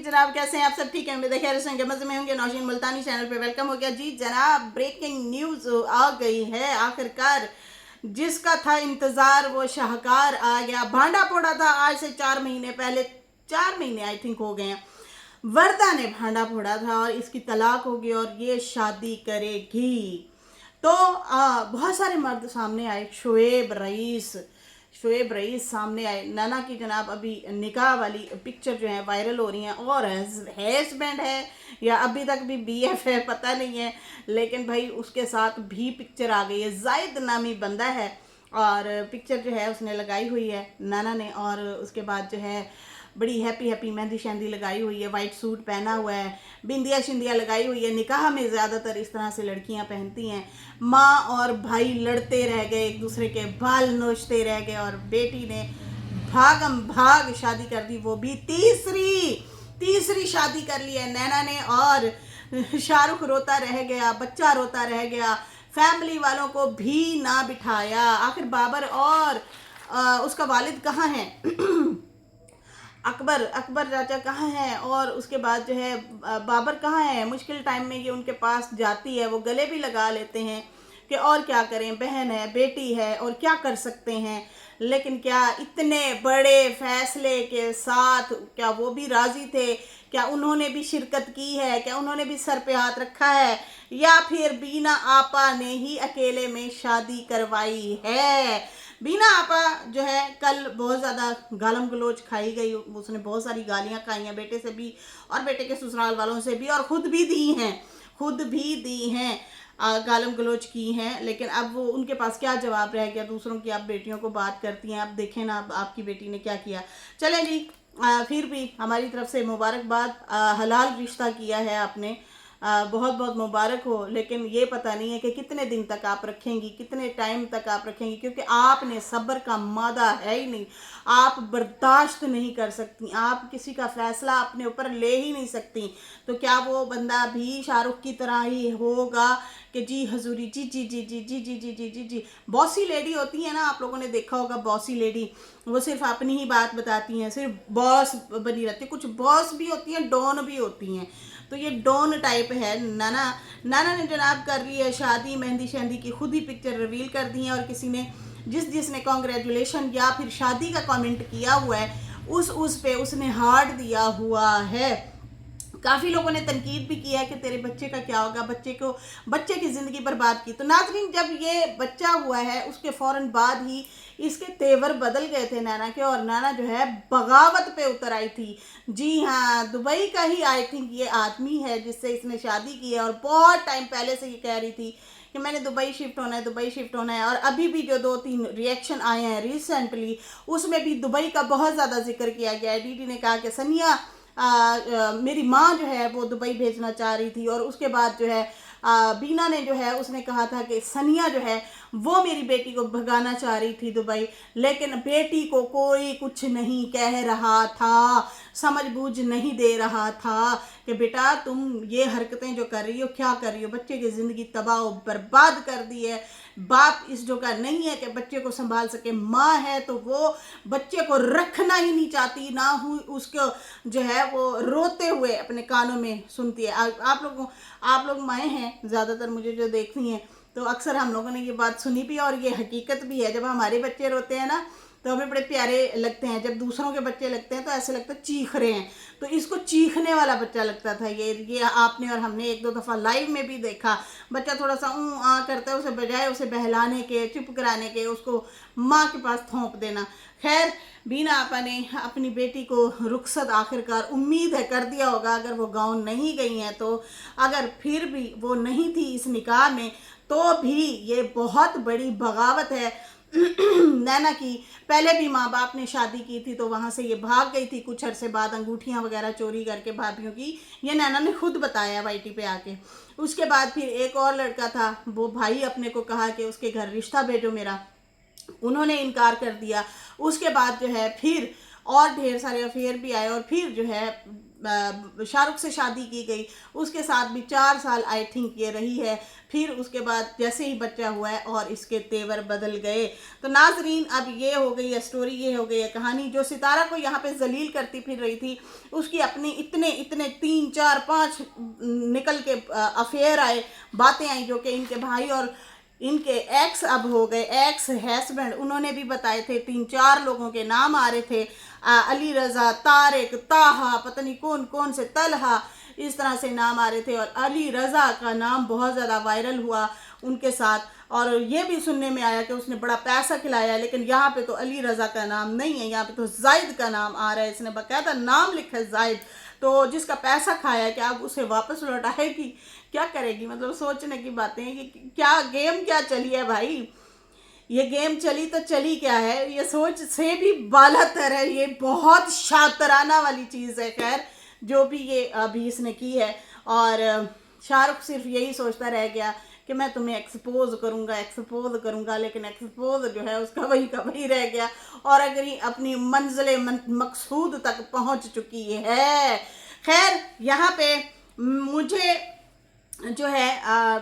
जनाब, कैसे हैं आप सब? ठीक है, उम्मीद है खैर से होंगे, मजे में होंगे। नौशीन मुल्तानी चैनल पे वेलकम हो गया जी जनाब। ब्रेकिंग न्यूज आ गई है आखिरकार, जिसका था इंतजार वो शाहकार आ गया। भांडा फोड़ा था आज से 4 महीने पहले, 4 महीने आई थिंक हो गए हैं। वर्दा ने भांडा फोड़ा था और इसकी तलाक होगी और ये शादी करेगी। तो बहुत सारे मर्द सामने आए। शोएब रईस सामने आए। नाना की जनाब अभी निकाह वाली पिक्चर जो है वायरल हो रही हैं, और हस्बैंड है या अभी तक भी बीएफ है पता नहीं है, लेकिन भाई उसके साथ भी पिक्चर आ गई है। जायद नामी बंदा है और पिक्चर जो है उसने लगाई हुई है नाना ने, और उसके बाद जो है बड़ी हैप्पी मेहंदी शहंदी लगाई हुई है, वाइट सूट पहना हुआ है, बिंदिया शिंदिया लगाई हुई है। निकाह में ज़्यादातर इस तरह से लड़कियां पहनती हैं। माँ और भाई लड़ते रह गए, एक दूसरे के बाल नोचते रह गए, और बेटी ने भागम भाग शादी कर दी, वो भी तीसरी शादी कर ली है नैना ने। और शाहरुख रोता रह गया, बच्चा रोता रह गया, फैमिली वालों को भी ना बिठाया। आखिर बाबर और उसका वालिद कहाँ है? अकबर चाचा कहाँ हैं? और उसके बाद जो है बाबर कहाँ है? मुश्किल टाइम में ये उनके पास जाती है, वो गले भी लगा लेते हैं कि और क्या करें, बहन है, बेटी है, और क्या कर सकते हैं। लेकिन क्या इतने बड़े फैसले के साथ क्या वो भी राजी थे? क्या उन्होंने भी शिरकत की है? क्या उन्होंने भी सर पे हाथ रखा है? या फिर बीना आपा ने ही अकेले में शादी करवाई है? बीना आपा जो है कल बहुत ज़्यादा गालम गलोच खाई गई, उसने बहुत सारी गालियां खाई हैं बेटे से भी और बेटे के ससुराल वालों से भी, और खुद भी दी हैं गालम गलोच की हैं। लेकिन अब वो उनके पास क्या जवाब रह गया? दूसरों की आप बेटियों को बात करती हैं, अब देखें ना आपकी बेटी ने क्या किया। चलें जी, फिर भी हमारी तरफ से मुबारकबाद, हलाल रिश्ता किया है आपने, बहुत बहुत मुबारक हो। लेकिन ये पता नहीं है कि कितने दिन तक आप रखेंगी, कितने टाइम तक आप रखेंगी, क्योंकि आपने सब्र का मादा है ही नहीं। आप बर्दाश्त नहीं कर सकती, आप किसी का फैसला अपने ऊपर ले ही नहीं सकती। तो क्या वो बंदा भी शाहरुख की तरह ही होगा कि जी हजूरी, जी जी जी जी जी जी जी जी जी जी? बॉसी लेडी होती है ना, आप लोगों ने देखा होगा बॉसी लेडी, वो सिर्फ अपनी ही बात बताती हैं, सिर्फ बॉस बनी रहती है। कुछ बॉस भी होती हैं, डॉन भी होती हैं, तो ये डॉन टाइप है नाना ने जनाब कर ली है शादी, मेहंदी शहंदी की खुद ही पिक्चर रिवील कर दी है। और किसी ने जिसने कॉन्ग्रेचुलेशन या फिर शादी का कमेंट किया हुआ है, उस पे उसने हार्ट दिया हुआ है। काफ़ी लोगों ने तनकीद भी किया है कि तेरे बच्चे का क्या होगा, बच्चे की ज़िंदगी बर्बाद की। तो नाज़रीन, जब ये बच्चा हुआ है उसके फ़ौरन बाद ही इसके तेवर बदल गए थे नाना के, और नाना जो है बगावत पे उतर आई थी। जी हाँ, दुबई का ही आई थिंक ये आदमी है जिससे इसने शादी की है, और बहुत टाइम पहले से ये कह रही थी कि मैंने दुबई शिफ्ट होना है। और अभी भी जो 2-3 रिएक्शन आए हैं रिसेंटली, उसमें भी दुबई का बहुत ज़्यादा जिक्र किया गया है। डीडी ने कहा कि सनिया मेरी माँ जो है वो दुबई भेजना चाह रही थी, और उसके बाद जो है बीना ने जो है उसने कहा था कि सनिया जो है वो मेरी बेटी को भगाना चाह रही थी दुबई, लेकिन बेटी को कोई कुछ नहीं कह रहा था, समझ बूझ नहीं दे रहा था कि बेटा तुम ये हरकतें जो कर रही हो, क्या कर रही हो, बच्चे की ज़िंदगी तबाह बर्बाद कर दी है। बाप इस जो का नहीं है कि बच्चे को संभाल सके, माँ है तो वो बच्चे को रखना ही नहीं चाहती, ना हुई उसको जो है वो रोते हुए अपने कानों में सुनती है। आप लोग माएँ हैं ज़्यादातर, मुझे जो देखती हैं, तो अक्सर हम लोगों ने ये बात सुनी भी, और ये हकीकत भी है। जब हमारे बच्चे रोते हैं ना तो हमें बड़े प्यारे लगते हैं, जब दूसरों के बच्चे लगते हैं तो ऐसे लगता है चीख रहे हैं। तो इसको चीखने वाला बच्चा लगता था ये आपने और हमने 1-2 दफ़ा लाइव में भी देखा। बच्चा थोड़ा सा करता है, उसे बजाय उसे बहलाने के, चुप कराने के, उसको माँ के पास थोप देना। खैर, बीना आपा ने अपनी बेटी को रुखसत आखिरकार, उम्मीद है, कर दिया होगा। अगर वो गाँव नहीं गई हैं तो, अगर फिर भी वो नहीं थी इस निकाह में, तो भी ये बहुत बड़ी बगावत है नैना की। पहले भी माँ बाप ने शादी की थी तो वहाँ से ये भाग गई थी कुछ अरसे बाद, अंगूठियाँ वगैरह चोरी करके भाभियों की, ये नैना ने खुद बताया वाईटी पे आके। उसके बाद फिर एक और लड़का था, वो भाई अपने को कहा कि उसके घर रिश्ता भेजो मेरा, उन्होंने इनकार कर दिया। उसके बाद जो है फिर और ढेर सारे अफेयर भी आए, और फिर जो है शाहरुख से शादी की गई, उसके साथ भी 4 साल आई थिंक ये रही है। फिर उसके बाद जैसे ही बच्चा हुआ है और इसके तेवर बदल गए। तो नाजरीन, अब ये हो गई है स्टोरी, ये हो गई है कहानी। जो सितारा को यहाँ पे जलील करती फिर रही थी, उसकी अपनी इतने 3 4 5 निकल के अफेयर आए, बातें आई, जो कि इनके भाई और इनके एक्स अब हो गए एक्स हस्बैंड, उन्होंने भी बताए थे। 3 4 लोगों के नाम आ रहे थे, अली रज़ा, तारिक, ताहा, पता नहीं कौन कौन से, तलहा, इस तरह से नाम आ रहे थे। और अली रज़ा का नाम बहुत ज़्यादा वायरल हुआ उनके साथ, और ये भी सुनने में आया कि उसने बड़ा पैसा खिलाया। लेकिन यहाँ पे तो अली रज़ा का नाम नहीं है, यहाँ पे तो जायद का नाम आ रहा है। इसने बाकायदा नाम लिखा है जायद। तो जिसका पैसा खाया, कि आप उसे वापस लौटाएगी, क्या करेगी? मतलब सोचने की बातें हैं कि क्या गेम क्या चली है भाई। ये गेम चली तो चली क्या है, ये सोच से भी बालातर है। ये बहुत शातराना वाली चीज़ है। खैर, जो भी ये अभी इसने की है, और शाहरुख सिर्फ यही सोचता रह गया कि मैं तुम्हें एक्सपोज करूँगा, लेकिन एक्सपोज जो है उसका वही का वही रह गया, और अगर ये अपनी मंजिल मकसूद तक पहुँच चुकी है। खैर, यहाँ पे मुझे जो है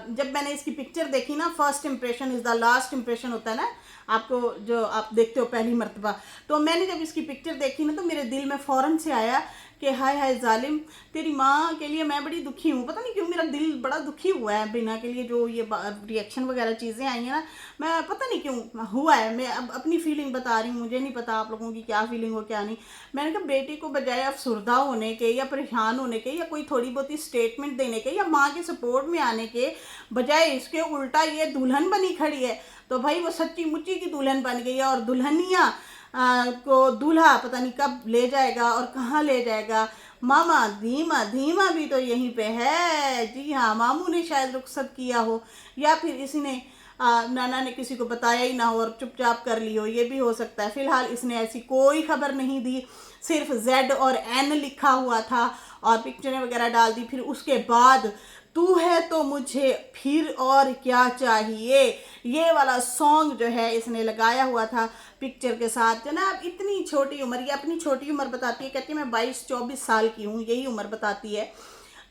जब मैंने इसकी पिक्चर देखी ना, first impression is the last impression होता है ना, आपको जो आप देखते हो पहली मर्तबा, तो मैंने जब इसकी पिक्चर देखी ना, तो मेरे दिल में फ़ौरन से आया कि हाय हाय जालिम, तेरी माँ के लिए मैं बड़ी दुखी हूँ। पता नहीं क्यों मेरा दिल बड़ा दुखी हुआ है बिना के लिए, जो ये रिएक्शन वगैरह चीज़ें आई हैं ना, मैं पता नहीं क्यों हुआ है। मैं अब अपनी फीलिंग बता रही हूँ, मुझे नहीं पता आप लोगों की क्या फीलिंग हो क्या नहीं। मैंने कहा बेटी को बजाय अफसुर्दा होने के या परेशान होने के या कोई थोड़ी बहुत ही स्टेटमेंट देने के या माँ के सपोर्ट में आने के बजाय, इसके उल्टा ये दुल्हन बनी खड़ी है। तो भाई वो सच्ची मुच्ची की दुल्हन बन गई है, और दुल्हनिया को दूल्हा पता नहीं कब ले जाएगा और कहाँ ले जाएगा। मामा धीमा धीमा भी तो यहीं पे है। जी हाँ, मामू ने शायद रुखसत किया हो, या फिर इसी ने नाना ने किसी को बताया ही ना हो और चुपचाप कर ली हो, ये भी हो सकता है। फिलहाल इसने ऐसी कोई खबर नहीं दी, सिर्फ Z और N लिखा हुआ था और पिक्चरें वगैरह डाल दी। फिर उसके बाद तू है तो मुझे फिर और क्या चाहिए, ये वाला सॉन्ग जो है इसने लगाया हुआ था पिक्चर के साथ। जनाब, इतनी छोटी उम्र, ये अपनी छोटी उम्र बताती है, कहती है मैं 22-24 साल की हूँ, यही उम्र बताती है।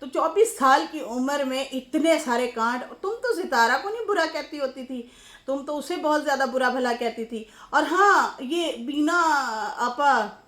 तो 24 साल की उम्र में इतने सारे कांड। तुम तो सितारा को नहीं बुरा कहती होती थी, तुम तो उसे बहुत ज़्यादा बुरा भला कहती थी। और हाँ, ये बीना आपा,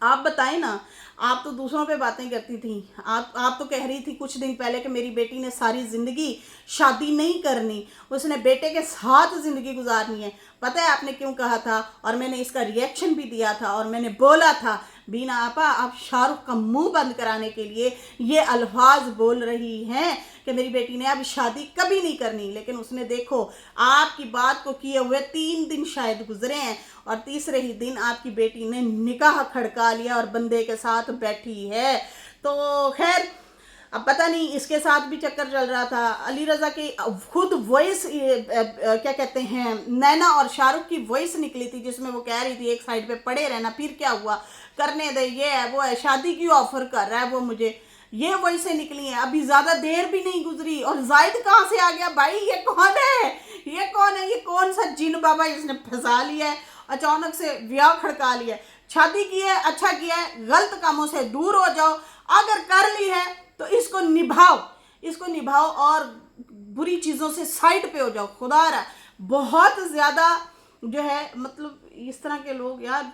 आप बताएं ना, आप तो दूसरों पे बातें करती थी। आप तो कह रही थी कुछ दिन पहले कि मेरी बेटी ने सारी ज़िंदगी शादी नहीं करनी, उसने बेटे के साथ ज़िंदगी गुजारनी है। पता है आपने क्यों कहा था? और मैंने इसका रिएक्शन भी दिया था, और मैंने बोला था बीना आपा, आप शाहरुख का मुंह बंद कराने के लिए ये अल्फाज बोल रही हैं कि मेरी बेटी ने अब शादी कभी नहीं करनी। लेकिन उसने, देखो, आपकी बात को किए हुए 3 दिन शायद गुजरे हैं, और तीसरे ही दिन आपकी बेटी ने निकाह खड़का लिया और बंदे के साथ बैठी है। तो खैर, अब पता नहीं इसके साथ भी चक्कर चल रहा था। अली रज़ा की खुद वॉइस, क्या कहते हैं, नैना और शाहरुख की वॉइस निकली थी, जिसमें वो कह रही थी एक साइड पे पड़े रहना, फिर क्या हुआ, करने दे, ये है वो है, शादी की ऑफर कर रहा है वो मुझे, ये वॉइसें निकली हैं। अभी ज़्यादा देर भी नहीं गुजरी, और जायद कहाँ से आ गया भाई? ये कौन है, ये कौन है, ये कौन सा जिन बाबा इसने फंसा लिया है, अचानक से ब्याह खड़का लिया है। शादी की है, अच्छा किया है, गलत कामों से दूर हो जाओ, अगर कर ली है तो इसको निभाओ और बुरी चीज़ों से साइड पे हो जाओ। खुदा रहा, बहुत ज़्यादा जो है, मतलब इस तरह के लोग यार,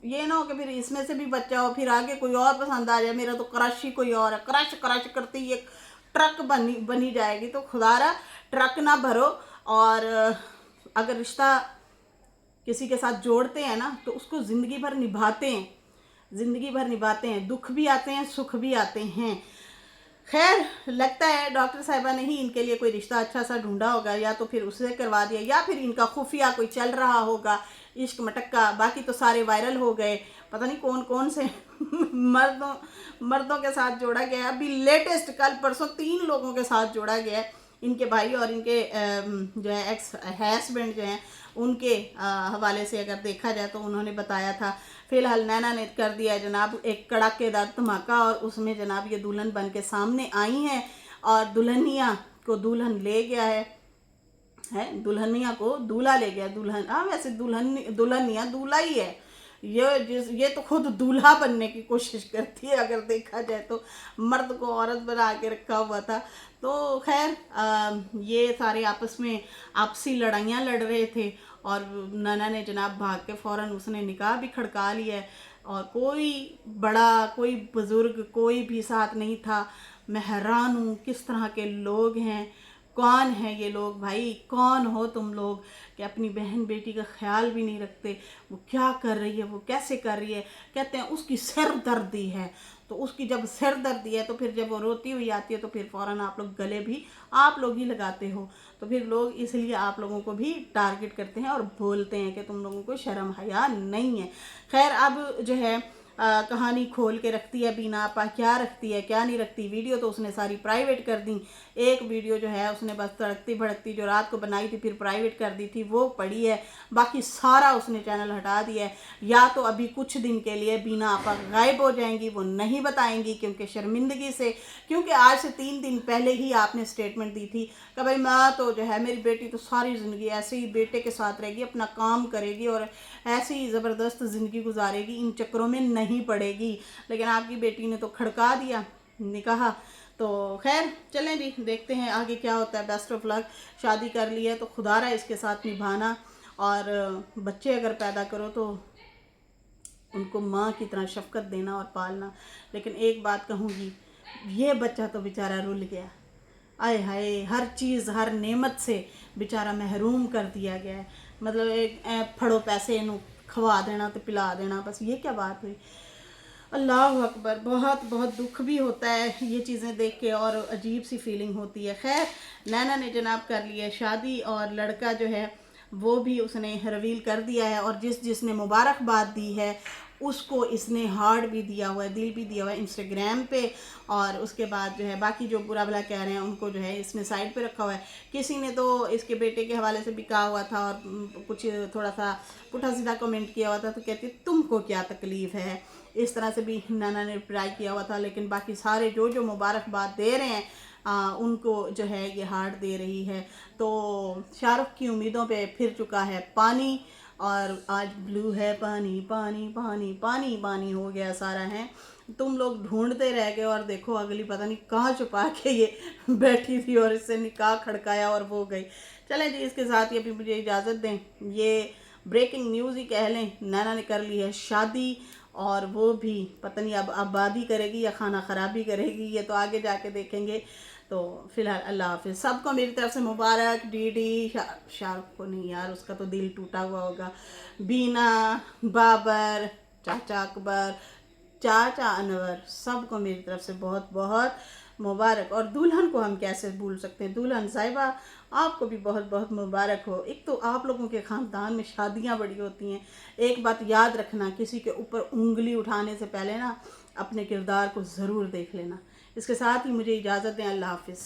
ये ना हो कि फिर इसमें से भी बच्चा हो, फिर आगे कोई और पसंद आ जाए। मेरा तो क्रश ही कोई और है, क्रश करते ही एक ट्रक बनी जाएगी। तो खुदा रहा, ट्रक ना भरो, और अगर रिश्ता किसी के साथ जोड़ते हैं ना, तो उसको ज़िंदगी भर निभाते हैं, दुख भी आते हैं, सुख भी आते हैं। खैर, लगता है डॉक्टर साहिबा ने ही इनके लिए कोई रिश्ता अच्छा सा ढूंढा होगा, या तो फिर उससे करवा दिया, या फिर इनका खुफिया कोई चल रहा होगा इश्क मटक्का। बाकी तो सारे वायरल हो गए, पता नहीं कौन कौन से मर्दों के साथ जोड़ा गया है। अभी लेटेस्ट कल परसों 3 लोगों के साथ जोड़ा गया है, इनके भाई और इनके जो है एक्स हस्बैंड जो हैं, उनके हवाले से अगर देखा जाए तो उन्होंने बताया था। फिलहाल नैना ने कर दिया है जनाब एक कड़ाकेदार धमाका, और उसमें जनाब ये दुल्हन बन के सामने आई हैं, और दुल्हनिया को दुल्हन ले गया है, दुल्हनिया को दूल्हा ले गया। दुल्हन, हाँ वैसे दुल्हनिया दूल्हा ही है, ये तो खुद दूल्हा बनने की कोशिश करती है, अगर देखा जाए तो मर्द को औरत बना के रखा हुआ था। तो खैर ये सारे आपस में आपसी लड़ाइयाँ लड़ रहे थे और नाना ने जनाब भाग के फ़ौरन उसने निकाह भी खड़का लिया है और कोई बड़ा कोई बुज़ुर्ग कोई भी साथ नहीं था। मैं हैरान हूँ किस तरह के लोग हैं, कौन है ये लोग भाई, कौन हो तुम लोग कि अपनी बहन बेटी का ख्याल भी नहीं रखते, वो क्या कर रही है, वो कैसे कर रही है। कहते हैं उसकी सिर दर्दी है, तो उसकी जब सिर दर्दी है तो फिर जब वो रोती हुई आती है तो फिर फ़ौरन आप लोग गले भी आप लोग ही लगाते हो। तो फिर लोग इसलिए आप लोगों को भी टारगेट करते हैं और बोलते हैं कि तुम लोगों को शर्म हया नहीं है। खैर अब जो है कहानी खोल के रखती है बीना आपा, क्या रखती है क्या नहीं रखती। वीडियो तो उसने सारी प्राइवेट कर दी, एक वीडियो जो है उसने बस तड़कती भड़कती जो रात को बनाई थी फिर प्राइवेट कर दी थी वो पड़ी है, बाकी सारा उसने चैनल हटा दिया है। या तो अभी कुछ दिन के लिए बीना आपा गायब हो जाएंगी, वो नहीं बताएंगी क्योंकि शर्मिंदगी से, क्योंकि आज से 3 दिन पहले ही आपने स्टेटमेंट दी थी कि भाई मैं तो जो है मेरी बेटी तो सारी ज़िंदगी ऐसे ही बेटे के साथ रहेगी, अपना काम करेगी और ऐसे ही ज़बरदस्त ज़िंदगी गुजारेगी, इन चक्करों में नहीं पड़ेगी। लेकिन आपकी बेटी ने तो खड़का दिया निकाह। तो खैर चलें जी, देखते हैं आगे क्या होता है। Best of luck. शादी कर ली है तो खुदारा इसके साथ निभाना, और बच्चे अगर पैदा करो तो उनको माँ की तरह शफकत देना और पालना। लेकिन एक बात कहूँगी, ये बच्चा तो बेचारा रुल गया, आए हाय, हर चीज़ हर नेमत से बेचारा महरूम कर दिया गया है। मतलब एक फड़ो पैसे इनू खवा देना तो पिला देना, बस ये क्या बात हुई। अल्लाह अकबर। बहुत बहुत दुख भी होता है ये चीज़ें देख के और अजीब सी फीलिंग होती है। खैर नैना ने जनाब कर लिया है शादी और लड़का जो है वो भी उसने रिवील कर दिया है, और जिसने मुबारकबाद दी है उसको इसने हार्ट भी दिया हुआ है, दिल भी दिया हुआ है इंस्टाग्राम पे। और उसके बाद जो है बाकी जो बुरा भला कह रहे हैं उनको जो है इसने साइड पे रखा हुआ है। किसी ने तो इसके बेटे के हवाले से भी कहा हुआ था और कुछ थोड़ा सा पुठा सीधा कमेंट किया हुआ था, तो कहती तुमको क्या तकलीफ़ है, इस तरह से भी नाना ने रिप्लाई किया हुआ था। लेकिन बाकी सारे जो मुबारकबाद दे रहे हैं उनको जो है ये हार्ट दे रही है। तो शाहरुख की उम्मीदों पे फिर चुका है पानी, और आज ब्लू है पानी पानी पानी पानी पानी हो गया सारा है। तुम लोग ढूंढते रह गए और देखो अगली पता नहीं कहाँ छुपा के ये बैठी थी और इससे निकाह खड़काया और वो गई। चलें जी, इसके साथ ही अभी मुझे इजाज़त दें। ये ब्रेकिंग न्यूज़ ही कह लें, नैना ने कर ली है शादी, और वो भी पता नहीं अब आबादी करेगी या खाना ख़राबी करेगी, ये तो आगे जाके देखेंगे। तो फ़िलहाल अल्लाह हाफिज़। सबको मेरी तरफ से मुबारक। डीडी शाहरुख को नहीं यार, उसका तो दिल टूटा हुआ होगा। बीना, बाबर, चाचा अकबर, चाचा अनवर, सबको मेरी तरफ से बहुत बहुत मुबारक। और दुल्हन को हम कैसे भूल सकते हैं, दुल्हन साहिबा आपको भी बहुत बहुत मुबारक हो। एक तो आप लोगों के ख़ानदान में शादियां बड़ी होती हैं। एक बात याद रखना, किसी के ऊपर उंगली उठाने से पहले ना अपने किरदार को ज़रूर देख लेना। इसके साथ ही मुझे इजाज़त दें। अल्लाह हाफिज़।